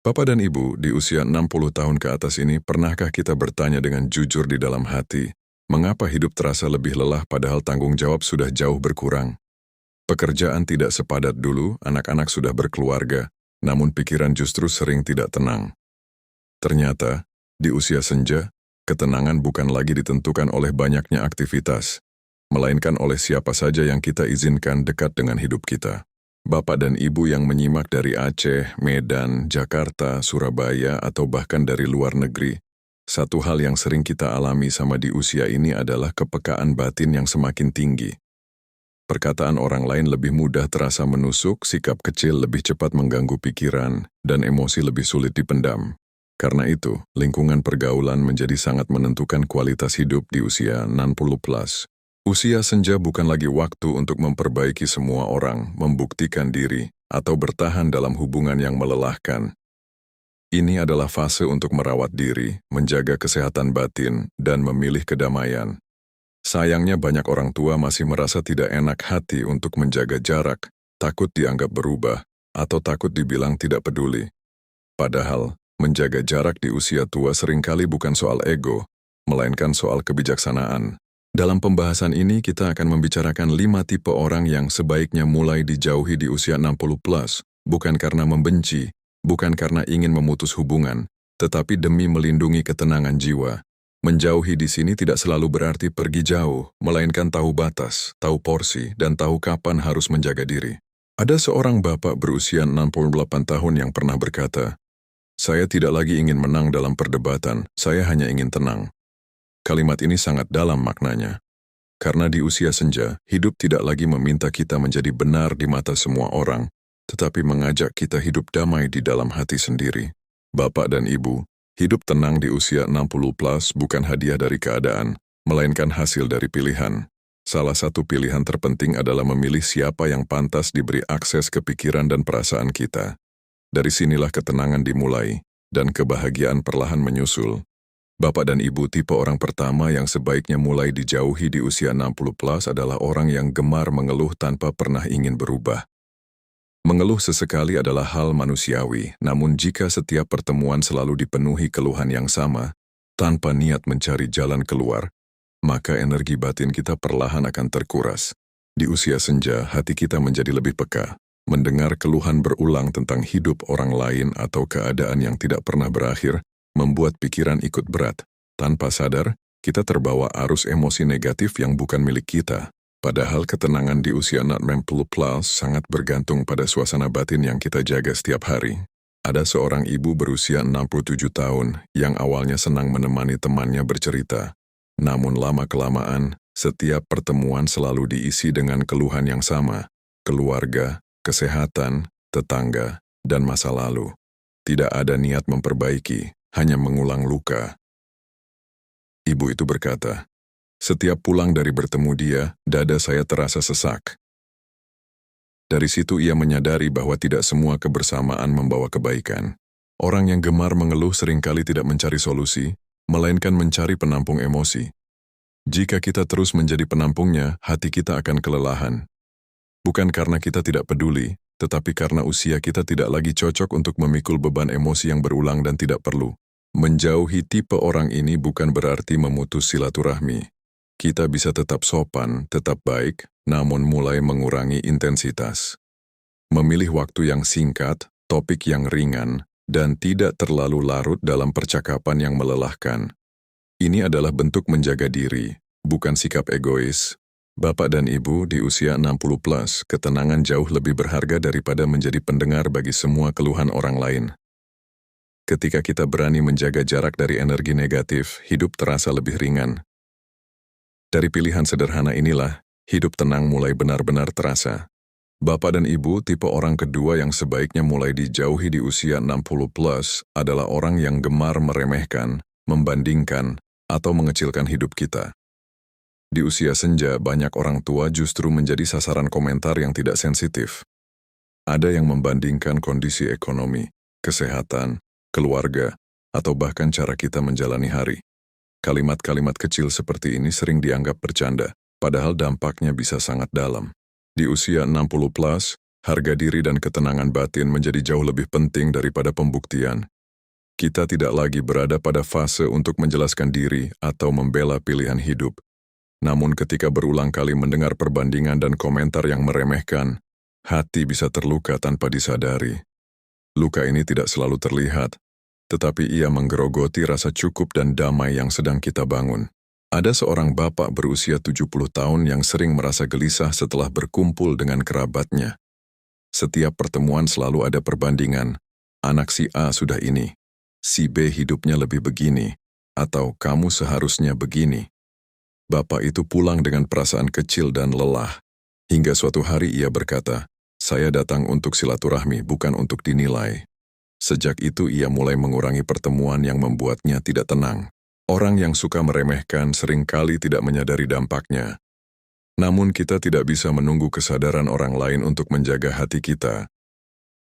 Bapak dan Ibu, di usia 60 tahun ke atas ini, pernahkah kita bertanya dengan jujur di dalam hati, mengapa hidup terasa lebih lelah padahal tanggung jawab sudah jauh berkurang? Pekerjaan tidak sepadat dulu, anak-anak sudah berkeluarga, namun pikiran justru sering tidak tenang. Ternyata, di usia senja, ketenangan bukan lagi ditentukan oleh banyaknya aktivitas, melainkan oleh siapa saja yang kita izinkan dekat dengan hidup kita. Bapak dan Ibu yang menyimak dari Aceh, Medan, Jakarta, Surabaya, atau bahkan dari luar negeri, satu hal yang sering kita alami sama di usia ini adalah kepekaan batin yang semakin tinggi. Perkataan orang lain lebih mudah terasa menusuk, sikap kecil lebih cepat mengganggu pikiran, dan emosi lebih sulit dipendam. Karena itu, lingkungan pergaulan menjadi sangat menentukan kualitas hidup di usia 60 plus. Usia senja bukan lagi waktu untuk memperbaiki semua orang, membuktikan diri, atau bertahan dalam hubungan yang melelahkan. Ini adalah fase untuk merawat diri, menjaga kesehatan batin, dan memilih kedamaian. Sayangnya banyak orang tua masih merasa tidak enak hati untuk menjaga jarak, takut dianggap berubah, atau takut dibilang tidak peduli. Padahal, menjaga jarak di usia tua seringkali bukan soal ego, melainkan soal kebijaksanaan. Dalam pembahasan ini kita akan membicarakan 5 tipe orang yang sebaiknya mulai dijauhi di usia 60 plus, bukan karena membenci, bukan karena ingin memutus hubungan, tetapi demi melindungi ketenangan jiwa. Menjauhi di sini tidak selalu berarti pergi jauh, melainkan tahu batas, tahu porsi, dan tahu kapan harus menjaga diri. Ada seorang bapak berusia 68 tahun yang pernah berkata, "Saya tidak lagi ingin menang dalam perdebatan, saya hanya ingin tenang." Kalimat ini sangat dalam maknanya. Karena di usia senja, hidup tidak lagi meminta kita menjadi benar di mata semua orang, tetapi mengajak kita hidup damai di dalam hati sendiri. Bapak dan Ibu, hidup tenang di usia 60 plus bukan hadiah dari keadaan, melainkan hasil dari pilihan. Salah satu pilihan terpenting adalah memilih siapa yang pantas diberi akses ke pikiran dan perasaan kita. Dari sinilah ketenangan dimulai, dan kebahagiaan perlahan menyusul. Bapak dan Ibu, tipe orang pertama yang sebaiknya mulai dijauhi di usia 60 plus adalah orang yang gemar mengeluh tanpa pernah ingin berubah. Mengeluh sesekali adalah hal manusiawi, namun jika setiap pertemuan selalu dipenuhi keluhan yang sama, tanpa niat mencari jalan keluar, maka energi batin kita perlahan akan terkuras. Di usia senja, hati kita menjadi lebih peka. Mendengar keluhan berulang tentang hidup orang lain atau keadaan yang tidak pernah berakhir, membuat pikiran ikut berat. Tanpa sadar, kita terbawa arus emosi negatif yang bukan milik kita. Padahal ketenangan di usia 60 plus sangat bergantung pada suasana batin yang kita jaga setiap hari. Ada seorang ibu berusia 67 tahun yang awalnya senang menemani temannya bercerita. Namun lama-kelamaan, setiap pertemuan selalu diisi dengan keluhan yang sama. Keluarga, kesehatan, tetangga, dan masa lalu. Tidak ada niat memperbaiki, hanya mengulang luka. Ibu itu berkata, "Setiap pulang dari bertemu dia, dada saya terasa sesak." Dari situ ia menyadari bahwa tidak semua kebersamaan membawa kebaikan. Orang yang gemar mengeluh seringkali tidak mencari solusi, melainkan mencari penampung emosi. Jika kita terus menjadi penampungnya, hati kita akan kelelahan. Bukan karena kita tidak peduli, tetapi karena usia kita tidak lagi cocok untuk memikul beban emosi yang berulang dan tidak perlu. Menjauhi tipe orang ini bukan berarti memutus silaturahmi. Kita bisa tetap sopan, tetap baik, namun mulai mengurangi intensitas. Memilih waktu yang singkat, topik yang ringan, dan tidak terlalu larut dalam percakapan yang melelahkan. Ini adalah bentuk menjaga diri, bukan sikap egois. Bapak dan Ibu, di usia 60 plus, ketenangan jauh lebih berharga daripada menjadi pendengar bagi semua keluhan orang lain. Ketika kita berani menjaga jarak dari energi negatif, hidup terasa lebih ringan. Dari pilihan sederhana inilah, hidup tenang mulai benar-benar terasa. Bapak dan Ibu, tipe orang kedua yang sebaiknya mulai dijauhi di usia 60 plus adalah orang yang gemar meremehkan, membandingkan, atau mengecilkan hidup kita. Di usia senja, banyak orang tua justru menjadi sasaran komentar yang tidak sensitif. Ada yang membandingkan kondisi ekonomi, kesehatan, keluarga, atau bahkan cara kita menjalani hari. Kalimat-kalimat kecil seperti ini sering dianggap bercanda, padahal dampaknya bisa sangat dalam. Di usia 60 plus, Harga diri dan ketenangan batin menjadi jauh lebih penting daripada pembuktian. Kita tidak lagi berada pada fase untuk menjelaskan diri atau membela pilihan hidup. Namun ketika berulang kali mendengar perbandingan dan komentar yang meremehkan, hati bisa terluka tanpa disadari. Luka ini tidak selalu terlihat, tetapi ia menggerogoti rasa cukup dan damai yang sedang kita bangun. Ada seorang bapak berusia 70 tahun yang sering merasa gelisah setelah berkumpul dengan kerabatnya. Setiap pertemuan selalu ada perbandingan, anak si A sudah ini, si B hidupnya lebih begini, atau kamu seharusnya begini. Bapak itu pulang dengan perasaan kecil dan lelah, hingga suatu hari ia berkata, "Saya datang untuk silaturahmi, bukan untuk dinilai." Sejak itu ia mulai mengurangi pertemuan yang membuatnya tidak tenang. Orang yang suka meremehkan seringkali tidak menyadari dampaknya. Namun kita tidak bisa menunggu kesadaran orang lain untuk menjaga hati kita.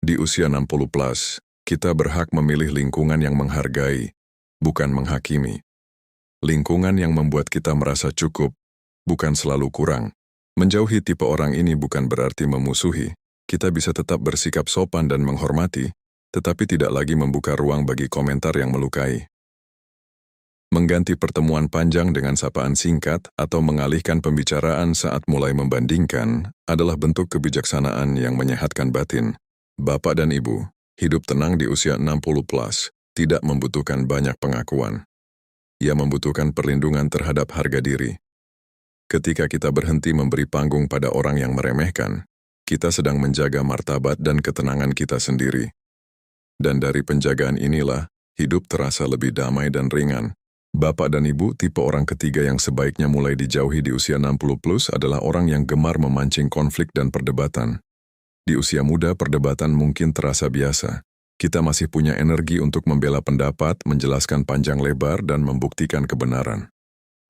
Di usia 60 plus, kita berhak memilih lingkungan yang menghargai, bukan menghakimi. Lingkungan yang membuat kita merasa cukup, bukan selalu kurang. Menjauhi tipe orang ini bukan berarti memusuhi. Kita bisa tetap bersikap sopan dan menghormati, tetapi tidak lagi membuka ruang bagi komentar yang melukai. Mengganti pertemuan panjang dengan sapaan singkat atau mengalihkan pembicaraan saat mulai membandingkan adalah bentuk kebijaksanaan yang menyehatkan batin. Bapak dan Ibu, hidup tenang di usia 60 plus tidak membutuhkan banyak pengakuan. Ia membutuhkan perlindungan terhadap harga diri. Ketika kita berhenti memberi panggung pada orang yang meremehkan, kita sedang menjaga martabat dan ketenangan kita sendiri. Dan dari penjagaan inilah, hidup terasa lebih damai dan ringan. Bapak dan Ibu, tipe orang ketiga yang sebaiknya mulai dijauhi di usia 60 plus adalah orang yang gemar memancing konflik dan perdebatan. Di usia muda, perdebatan mungkin terasa biasa. Kita masih punya energi untuk membela pendapat, menjelaskan panjang lebar, dan membuktikan kebenaran.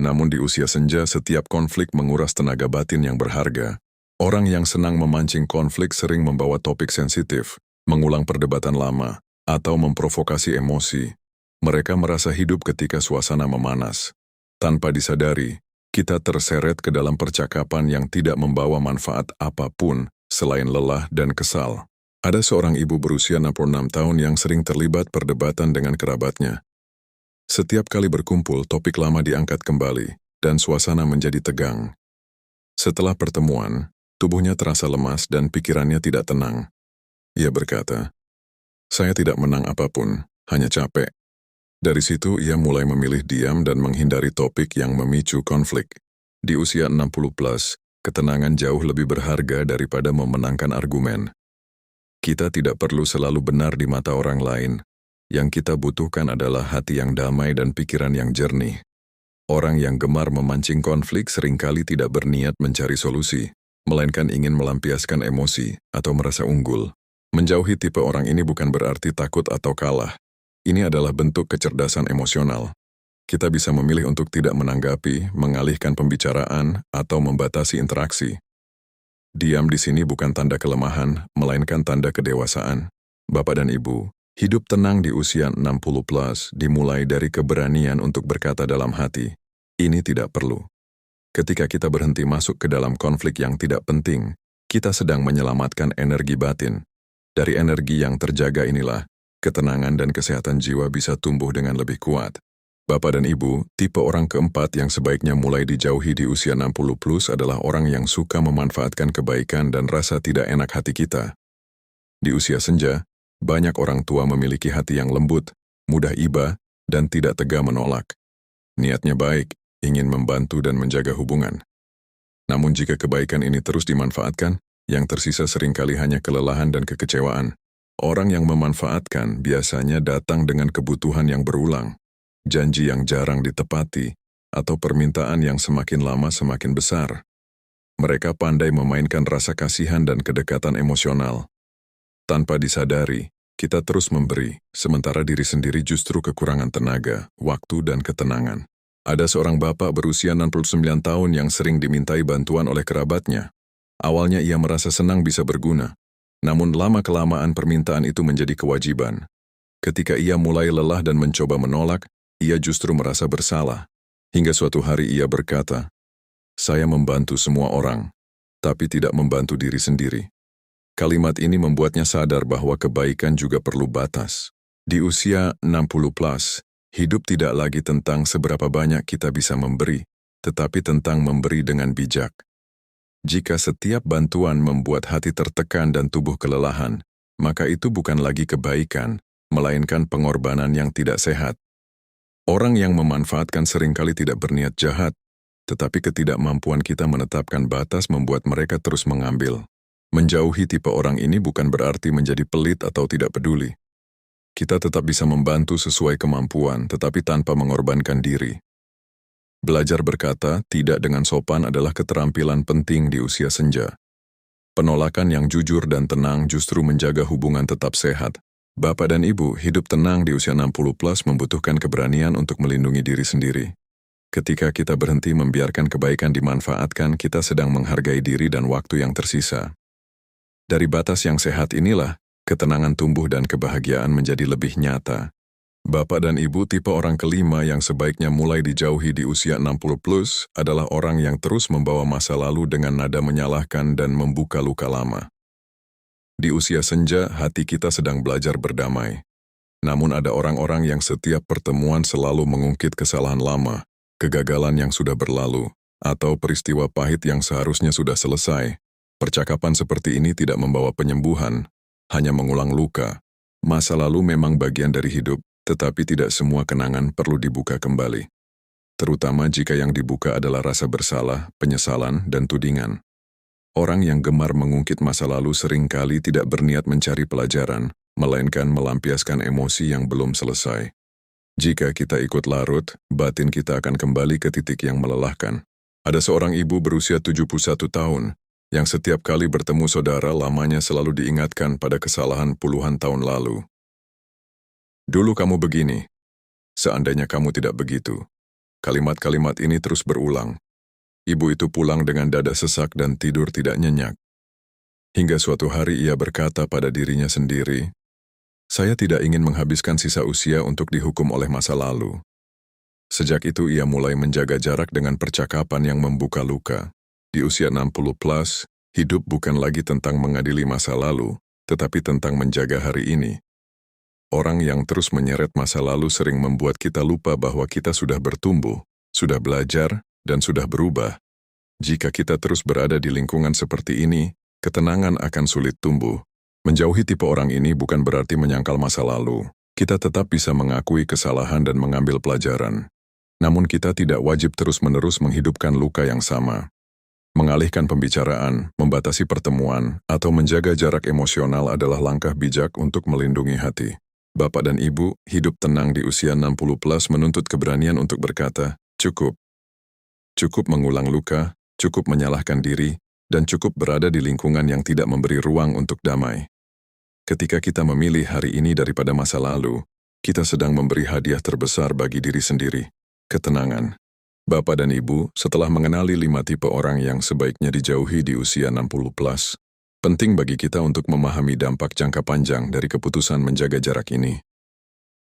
Namun di usia senja, setiap konflik menguras tenaga batin yang berharga. Orang yang senang memancing konflik sering membawa topik sensitif, mengulang perdebatan lama, atau memprovokasi emosi. Mereka merasa hidup ketika suasana memanas. Tanpa disadari, kita terseret ke dalam percakapan yang tidak membawa manfaat apapun selain lelah dan kesal. Ada seorang ibu berusia 66 tahun yang sering terlibat perdebatan dengan kerabatnya. Setiap kali berkumpul, topik lama diangkat kembali, dan suasana menjadi tegang. Setelah pertemuan, tubuhnya terasa lemas dan pikirannya tidak tenang. Ia berkata, "Saya tidak menang apapun, hanya capek." Dari situ ia mulai memilih diam dan menghindari topik yang memicu konflik. Di usia 60 plus, ketenangan jauh lebih berharga daripada memenangkan argumen. Kita tidak perlu selalu benar di mata orang lain. Yang kita butuhkan adalah hati yang damai dan pikiran yang jernih. Orang yang gemar memancing konflik seringkali tidak berniat mencari solusi, melainkan ingin melampiaskan emosi atau merasa unggul. Menjauhi tipe orang ini bukan berarti takut atau kalah. Ini adalah bentuk kecerdasan emosional. Kita bisa memilih untuk tidak menanggapi, mengalihkan pembicaraan, atau membatasi interaksi. Diam di sini bukan tanda kelemahan, melainkan tanda kedewasaan. Bapak dan Ibu, hidup tenang di usia 60 plus dimulai dari keberanian untuk berkata dalam hati, "Ini tidak perlu." Ketika kita berhenti masuk ke dalam konflik yang tidak penting, kita sedang menyelamatkan energi batin. Dari energi yang terjaga inilah, ketenangan dan kesehatan jiwa bisa tumbuh dengan lebih kuat. Bapak dan Ibu, tipe orang keempat yang sebaiknya mulai dijauhi di usia 60 plus adalah orang yang suka memanfaatkan kebaikan dan rasa tidak enak hati kita. Di usia senja, banyak orang tua memiliki hati yang lembut, mudah iba, dan tidak tega menolak. Niatnya baik, ingin membantu dan menjaga hubungan. Namun jika kebaikan ini terus dimanfaatkan, yang tersisa seringkali hanya kelelahan dan kekecewaan. Orang yang memanfaatkan biasanya datang dengan kebutuhan yang berulang, janji yang jarang ditepati, atau permintaan yang semakin lama semakin besar. Mereka pandai memainkan rasa kasihan dan kedekatan emosional. Tanpa disadari, kita terus memberi, sementara diri sendiri justru kekurangan tenaga, waktu, dan ketenangan. Ada seorang bapak berusia 69 tahun yang sering dimintai bantuan oleh kerabatnya. Awalnya ia merasa senang bisa berguna. Namun lama-kelamaan permintaan itu menjadi kewajiban. Ketika ia mulai lelah dan mencoba menolak, ia justru merasa bersalah. Hingga suatu hari ia berkata, "Saya membantu semua orang, tapi tidak membantu diri sendiri." Kalimat ini membuatnya sadar bahwa kebaikan juga perlu batas. Di usia 60 plus, hidup tidak lagi tentang seberapa banyak kita bisa memberi, tetapi tentang memberi dengan bijak. Jika setiap bantuan membuat hati tertekan dan tubuh kelelahan, maka itu bukan lagi kebaikan, melainkan pengorbanan yang tidak sehat. Orang yang memanfaatkan seringkali tidak berniat jahat, tetapi ketidakmampuan kita menetapkan batas membuat mereka terus mengambil. Menjauhi tipe orang ini bukan berarti menjadi pelit atau tidak peduli. Kita tetap bisa membantu sesuai kemampuan, tetapi tanpa mengorbankan diri. Belajar berkata tidak dengan sopan adalah keterampilan penting di usia senja. Penolakan yang jujur dan tenang justru menjaga hubungan tetap sehat. Bapak dan Ibu, hidup tenang di usia 60 plus membutuhkan keberanian untuk melindungi diri sendiri. Ketika kita berhenti membiarkan kebaikan dimanfaatkan, kita sedang menghargai diri dan waktu yang tersisa. Dari batas yang sehat inilah, ketenangan tumbuh dan kebahagiaan menjadi lebih nyata. Bapak dan Ibu, tipe orang kelima yang sebaiknya mulai dijauhi di usia 60 plus adalah orang yang terus membawa masa lalu dengan nada menyalahkan dan membuka luka lama. Di usia senja, hati kita sedang belajar berdamai. Namun ada orang-orang yang setiap pertemuan selalu mengungkit kesalahan lama, kegagalan yang sudah berlalu, atau peristiwa pahit yang seharusnya sudah selesai. Percakapan seperti ini tidak membawa penyembuhan, hanya mengulang luka. Masa lalu memang bagian dari hidup, tetapi tidak semua kenangan perlu dibuka kembali. Terutama jika yang dibuka adalah rasa bersalah, penyesalan, dan tudingan. Orang yang gemar mengungkit masa lalu seringkali tidak berniat mencari pelajaran, melainkan melampiaskan emosi yang belum selesai. Jika kita ikut larut, batin kita akan kembali ke titik yang melelahkan. Ada seorang ibu berusia 71 tahun, yang setiap kali bertemu saudara lamanya selalu diingatkan pada kesalahan puluhan tahun lalu. Dulu kamu begini, seandainya kamu tidak begitu. Kalimat-kalimat ini terus berulang. Ibu itu pulang dengan dada sesak dan tidur tidak nyenyak. Hingga suatu hari ia berkata pada dirinya sendiri, "Saya tidak ingin menghabiskan sisa usia untuk dihukum oleh masa lalu." Sejak itu ia mulai menjaga jarak dengan percakapan yang membuka luka. Di usia 60 plus, hidup bukan lagi tentang mengadili masa lalu, tetapi tentang menjaga hari ini. Orang yang terus menyeret masa lalu sering membuat kita lupa bahwa kita sudah bertumbuh, sudah belajar, dan sudah berubah. Jika kita terus berada di lingkungan seperti ini, ketenangan akan sulit tumbuh. Menjauhi tipe orang ini bukan berarti menyangkal masa lalu. Kita tetap bisa mengakui kesalahan dan mengambil pelajaran. Namun kita tidak wajib terus-menerus menghidupkan luka yang sama. Mengalihkan pembicaraan, membatasi pertemuan, atau menjaga jarak emosional adalah langkah bijak untuk melindungi hati. Bapak dan Ibu, hidup tenang di usia 60 plus menuntut keberanian untuk berkata, cukup. Cukup mengulang luka, cukup menyalahkan diri, dan cukup berada di lingkungan yang tidak memberi ruang untuk damai. Ketika kita memilih hari ini daripada masa lalu, kita sedang memberi hadiah terbesar bagi diri sendiri, ketenangan. Bapak dan Ibu, setelah mengenali 5 tipe orang yang sebaiknya dijauhi di usia 60 plus, penting bagi kita untuk memahami dampak jangka panjang dari keputusan menjaga jarak ini.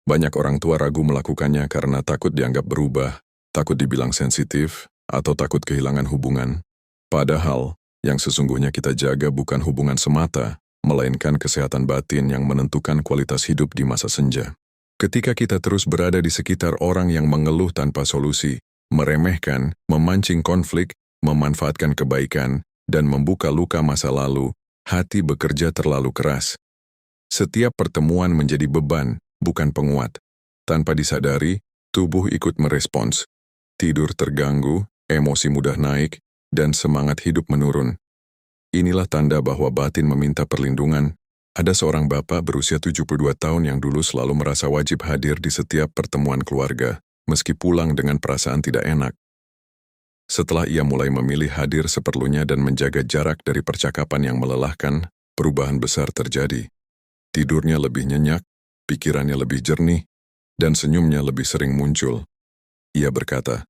Banyak orang tua ragu melakukannya karena takut dianggap berubah, takut dibilang sensitif, atau takut kehilangan hubungan. Padahal, yang sesungguhnya kita jaga bukan hubungan semata, melainkan kesehatan batin yang menentukan kualitas hidup di masa senja. Ketika kita terus berada di sekitar orang yang mengeluh tanpa solusi, meremehkan, memancing konflik, memanfaatkan kebaikan, dan membuka luka masa lalu, hati bekerja terlalu keras. Setiap pertemuan menjadi beban, bukan penguat. Tanpa disadari, tubuh ikut merespons. Tidur terganggu, emosi mudah naik, dan semangat hidup menurun. Inilah tanda bahwa batin meminta perlindungan. Ada seorang bapak berusia 72 tahun yang dulu selalu merasa wajib hadir di setiap pertemuan keluarga, meski pulang dengan perasaan tidak enak. Setelah ia mulai memilih hadir seperlunya dan menjaga jarak dari percakapan yang melelahkan, perubahan besar terjadi. Tidurnya lebih nyenyak, pikirannya lebih jernih, dan senyumnya lebih sering muncul. Ia berkata,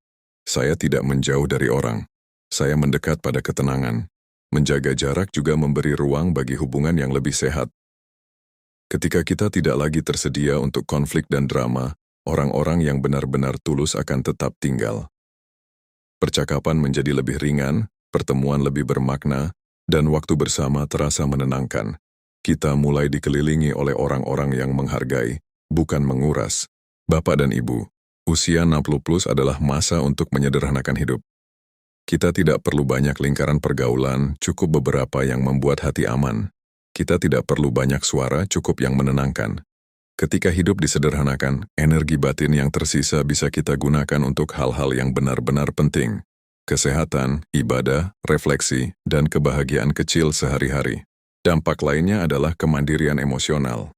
"Saya tidak menjauh dari orang. Saya mendekat pada ketenangan." Menjaga jarak juga memberi ruang bagi hubungan yang lebih sehat. Ketika kita tidak lagi tersedia untuk konflik dan drama, orang-orang yang benar-benar tulus akan tetap tinggal. Percakapan menjadi lebih ringan, pertemuan lebih bermakna, Dan waktu bersama terasa menenangkan. Kita mulai dikelilingi oleh orang-orang yang menghargai, bukan menguras. Bapak dan Ibu, usia 60 plus adalah masa untuk menyederhanakan hidup. Kita tidak perlu banyak lingkaran pergaulan, cukup beberapa yang membuat hati aman. Kita tidak perlu banyak suara, cukup yang menenangkan. Ketika hidup disederhanakan, energi batin yang tersisa bisa kita gunakan untuk hal-hal yang benar-benar penting. Kesehatan, ibadah, refleksi, dan kebahagiaan kecil sehari-hari. Dampak lainnya adalah kemandirian emosional.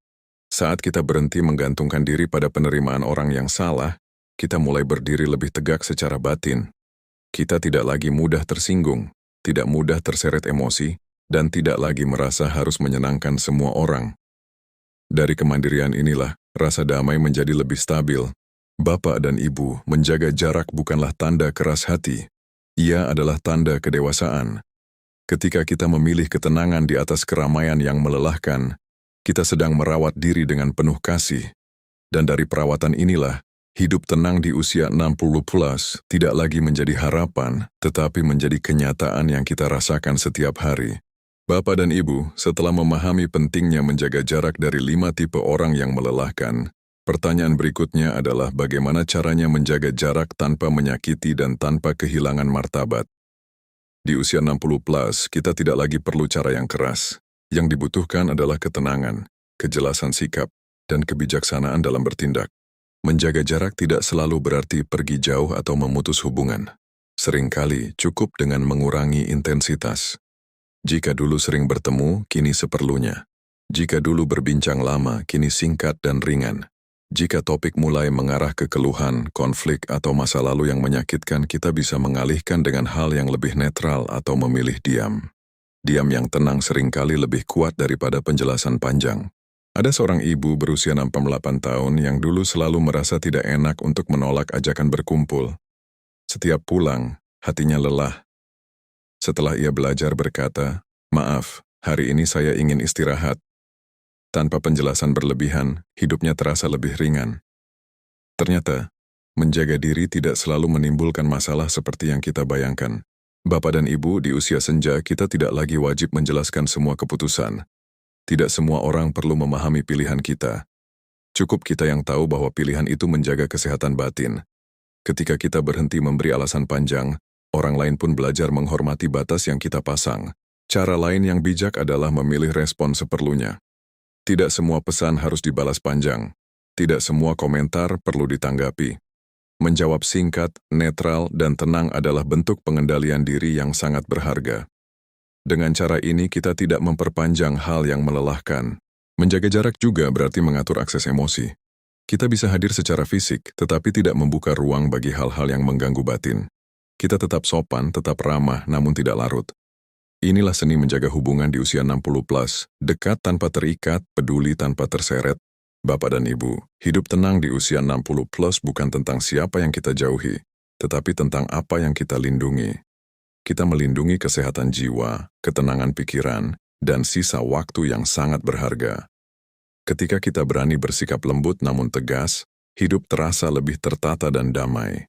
Saat kita berhenti menggantungkan diri pada penerimaan orang yang salah, kita mulai berdiri lebih tegak secara batin. Kita tidak lagi mudah tersinggung, tidak mudah terseret emosi, dan tidak lagi merasa harus menyenangkan semua orang. Dari kemandirian inilah, rasa damai menjadi lebih stabil. Bapak dan Ibu, menjaga jarak bukanlah tanda keras hati. Ia adalah tanda kedewasaan. Ketika kita memilih ketenangan di atas keramaian yang melelahkan, kita sedang merawat diri dengan penuh kasih. Dan dari perawatan inilah, hidup tenang di usia 60 plus tidak lagi menjadi harapan, tetapi menjadi kenyataan yang kita rasakan setiap hari. Bapak dan Ibu, setelah memahami pentingnya menjaga jarak dari 5 tipe orang yang melelahkan, pertanyaan berikutnya adalah bagaimana caranya menjaga jarak tanpa menyakiti dan tanpa kehilangan martabat. Di usia 60 plus, kita tidak lagi perlu cara yang keras. Yang dibutuhkan adalah ketenangan, kejelasan sikap, dan kebijaksanaan dalam bertindak. Menjaga jarak tidak selalu berarti pergi jauh atau memutus hubungan. Seringkali cukup dengan mengurangi intensitas. Jika dulu sering bertemu, kini seperlunya. Jika dulu berbincang lama, kini singkat dan ringan. Jika topik mulai mengarah ke keluhan, konflik, atau masa lalu yang menyakitkan, kita bisa mengalihkan dengan hal yang lebih netral atau memilih diam. Diam yang tenang seringkali lebih kuat daripada penjelasan panjang. Ada seorang ibu berusia 68 tahun yang dulu selalu merasa tidak enak untuk menolak ajakan berkumpul. Setiap pulang, hatinya lelah. Setelah ia belajar berkata, "Maaf, hari ini saya ingin istirahat." Tanpa penjelasan berlebihan, hidupnya terasa lebih ringan. Ternyata, menjaga diri tidak selalu menimbulkan masalah seperti yang kita bayangkan. Bapak dan Ibu, di usia senja kita tidak lagi wajib menjelaskan semua keputusan. Tidak semua orang perlu memahami pilihan kita. Cukup kita yang tahu bahwa pilihan itu menjaga kesehatan batin. Ketika kita berhenti memberi alasan panjang, orang lain pun belajar menghormati batas yang kita pasang. Cara lain yang bijak adalah memilih respon seperlunya. Tidak semua pesan harus dibalas panjang. Tidak semua komentar perlu ditanggapi. Menjawab singkat, netral, dan tenang adalah bentuk pengendalian diri yang sangat berharga. Dengan cara ini kita tidak memperpanjang hal yang melelahkan. Menjaga jarak juga berarti mengatur akses emosi. Kita bisa hadir secara fisik, tetapi tidak membuka ruang bagi hal-hal yang mengganggu batin. Kita tetap sopan, tetap ramah, namun tidak larut. Inilah seni menjaga hubungan di usia 60 plus, dekat tanpa terikat, peduli tanpa terseret. Bapak dan Ibu, hidup tenang di usia 60 plus bukan tentang siapa yang kita jauhi, tetapi tentang apa yang kita lindungi. Kita melindungi kesehatan jiwa, ketenangan pikiran, dan sisa waktu yang sangat berharga. Ketika kita berani bersikap lembut namun tegas, hidup terasa lebih tertata dan damai.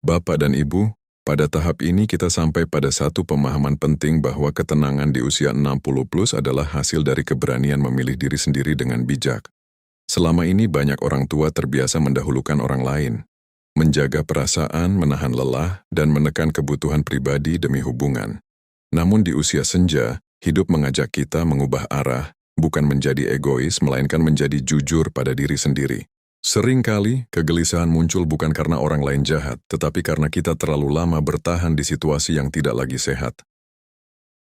Bapak dan Ibu, pada tahap ini kita sampai pada satu pemahaman penting bahwa ketenangan di usia 60 plus adalah hasil dari keberanian memilih diri sendiri dengan bijak. Selama ini banyak orang tua terbiasa mendahulukan orang lain, menjaga perasaan, menahan lelah, dan menekan kebutuhan pribadi demi hubungan. Namun di usia senja, hidup mengajak kita mengubah arah, bukan menjadi egois, melainkan menjadi jujur pada diri sendiri. Seringkali, kegelisahan muncul bukan karena orang lain jahat, tetapi karena kita terlalu lama bertahan di situasi yang tidak lagi sehat.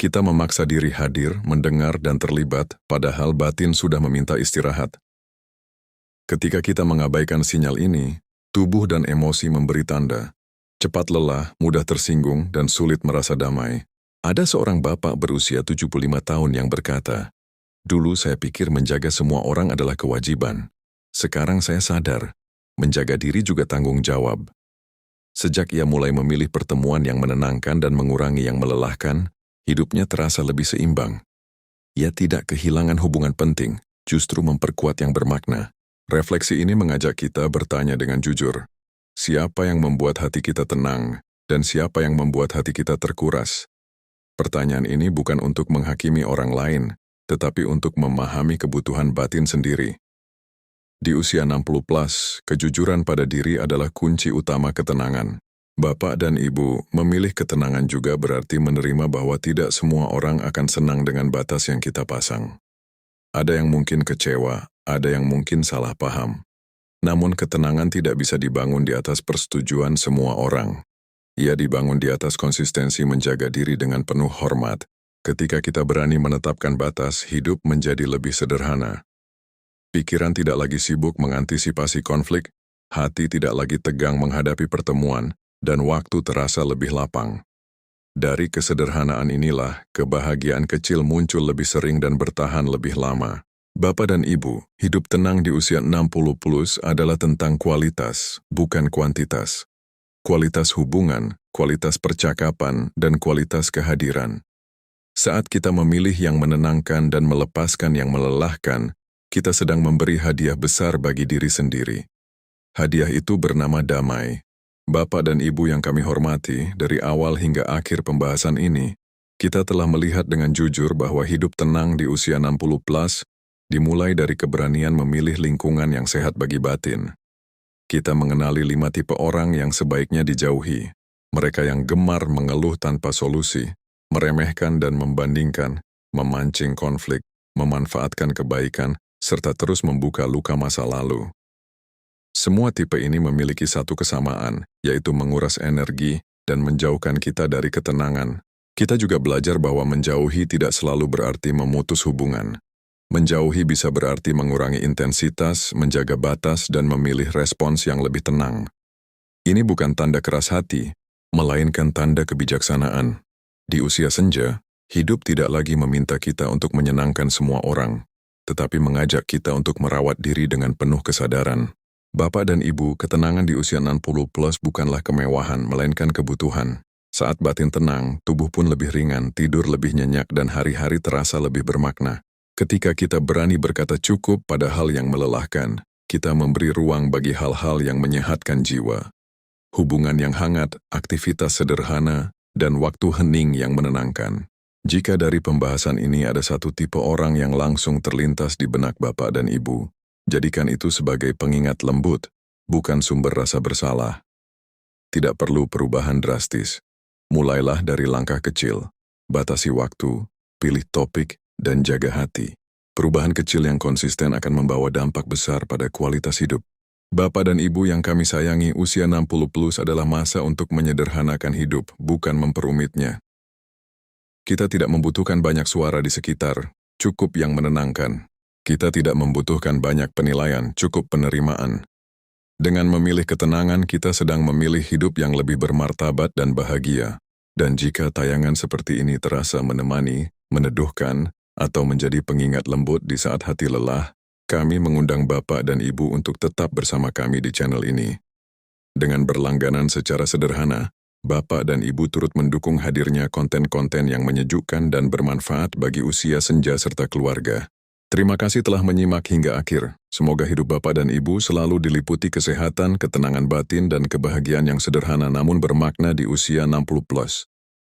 Kita memaksa diri hadir, mendengar, dan terlibat, padahal batin sudah meminta istirahat. Ketika kita mengabaikan sinyal ini, tubuh dan emosi memberi tanda. Cepat lelah, mudah tersinggung, dan sulit merasa damai. Ada seorang bapak berusia 75 tahun yang berkata, "Dulu saya pikir menjaga semua orang adalah kewajiban. Sekarang saya sadar, menjaga diri juga tanggung jawab." Sejak ia mulai memilih pertemuan yang menenangkan dan mengurangi yang melelahkan, hidupnya terasa lebih seimbang. Ia tidak kehilangan hubungan penting, justru memperkuat yang bermakna. Refleksi ini mengajak kita bertanya dengan jujur. Siapa yang membuat hati kita tenang, dan siapa yang membuat hati kita terkuras? Pertanyaan ini bukan untuk menghakimi orang lain, tetapi untuk memahami kebutuhan batin sendiri. Di usia 60 plus, kejujuran pada diri adalah kunci utama ketenangan. Bapak dan Ibu, memilih ketenangan juga berarti menerima bahwa tidak semua orang akan senang dengan batas yang kita pasang. Ada yang mungkin kecewa, ada yang mungkin salah paham. Namun ketenangan tidak bisa dibangun di atas persetujuan semua orang. Ia dibangun di atas konsistensi menjaga diri dengan penuh hormat. Ketika kita berani menetapkan batas, hidup menjadi lebih sederhana. Pikiran tidak lagi sibuk mengantisipasi konflik, hati tidak lagi tegang menghadapi pertemuan, dan waktu terasa lebih lapang. Dari kesederhanaan inilah, kebahagiaan kecil muncul lebih sering dan bertahan lebih lama. Bapak dan Ibu, hidup tenang di usia 60 plus adalah tentang kualitas, bukan kuantitas. Kualitas hubungan, kualitas percakapan, dan kualitas kehadiran. Saat kita memilih yang menenangkan dan melepaskan yang melelahkan, kita sedang memberi hadiah besar bagi diri sendiri. Hadiah itu bernama damai. Bapak dan Ibu yang kami hormati, dari awal hingga akhir pembahasan ini, kita telah melihat dengan jujur bahwa hidup tenang di usia 60 plus dimulai dari keberanian memilih lingkungan yang sehat bagi batin. Kita mengenali 5 tipe orang yang sebaiknya dijauhi. Mereka yang gemar mengeluh tanpa solusi, meremehkan dan membandingkan, memancing konflik, memanfaatkan kebaikan, serta terus membuka luka masa lalu. Semua tipe ini memiliki satu kesamaan, yaitu menguras energi dan menjauhkan kita dari ketenangan. Kita juga belajar bahwa menjauhi tidak selalu berarti memutus hubungan. Menjauhi bisa berarti mengurangi intensitas, menjaga batas, dan memilih respons yang lebih tenang. Ini bukan tanda keras hati, melainkan tanda kebijaksanaan. Di usia senja, hidup tidak lagi meminta kita untuk menyenangkan semua orang, tetapi mengajak kita untuk merawat diri dengan penuh kesadaran. Bapak dan Ibu, ketenangan di usia 60 plus bukanlah kemewahan, melainkan kebutuhan. Saat batin tenang, tubuh pun lebih ringan, tidur lebih nyenyak, dan hari-hari terasa lebih bermakna. Ketika kita berani berkata cukup pada hal yang melelahkan, kita memberi ruang bagi hal-hal yang menyehatkan jiwa. Hubungan yang hangat, aktivitas sederhana, dan waktu hening yang menenangkan. Jika dari pembahasan ini ada satu tipe orang yang langsung terlintas di benak Bapak dan Ibu, jadikan itu sebagai pengingat lembut, bukan sumber rasa bersalah. Tidak perlu perubahan drastis. Mulailah dari langkah kecil, batasi waktu, pilih topik, dan jaga hati. Perubahan kecil yang konsisten akan membawa dampak besar pada kualitas hidup. Bapak dan Ibu yang kami sayangi, usia 60 plus adalah masa untuk menyederhanakan hidup, bukan memperumitnya. Kita tidak membutuhkan banyak suara di sekitar, cukup yang menenangkan. Kita tidak membutuhkan banyak penilaian, cukup penerimaan. Dengan memilih ketenangan, kita sedang memilih hidup yang lebih bermartabat dan bahagia. Dan jika tayangan seperti ini terasa menemani, meneduhkan, atau menjadi pengingat lembut di saat hati lelah, kami mengundang Bapak dan Ibu untuk tetap bersama kami di channel ini. Dengan berlangganan secara sederhana, Bapak dan Ibu turut mendukung hadirnya konten-konten yang menyejukkan dan bermanfaat bagi usia senja serta keluarga. Terima kasih telah menyimak hingga akhir. Semoga hidup Bapak dan Ibu selalu diliputi kesehatan, ketenangan batin, dan kebahagiaan yang sederhana namun bermakna di usia 60 plus.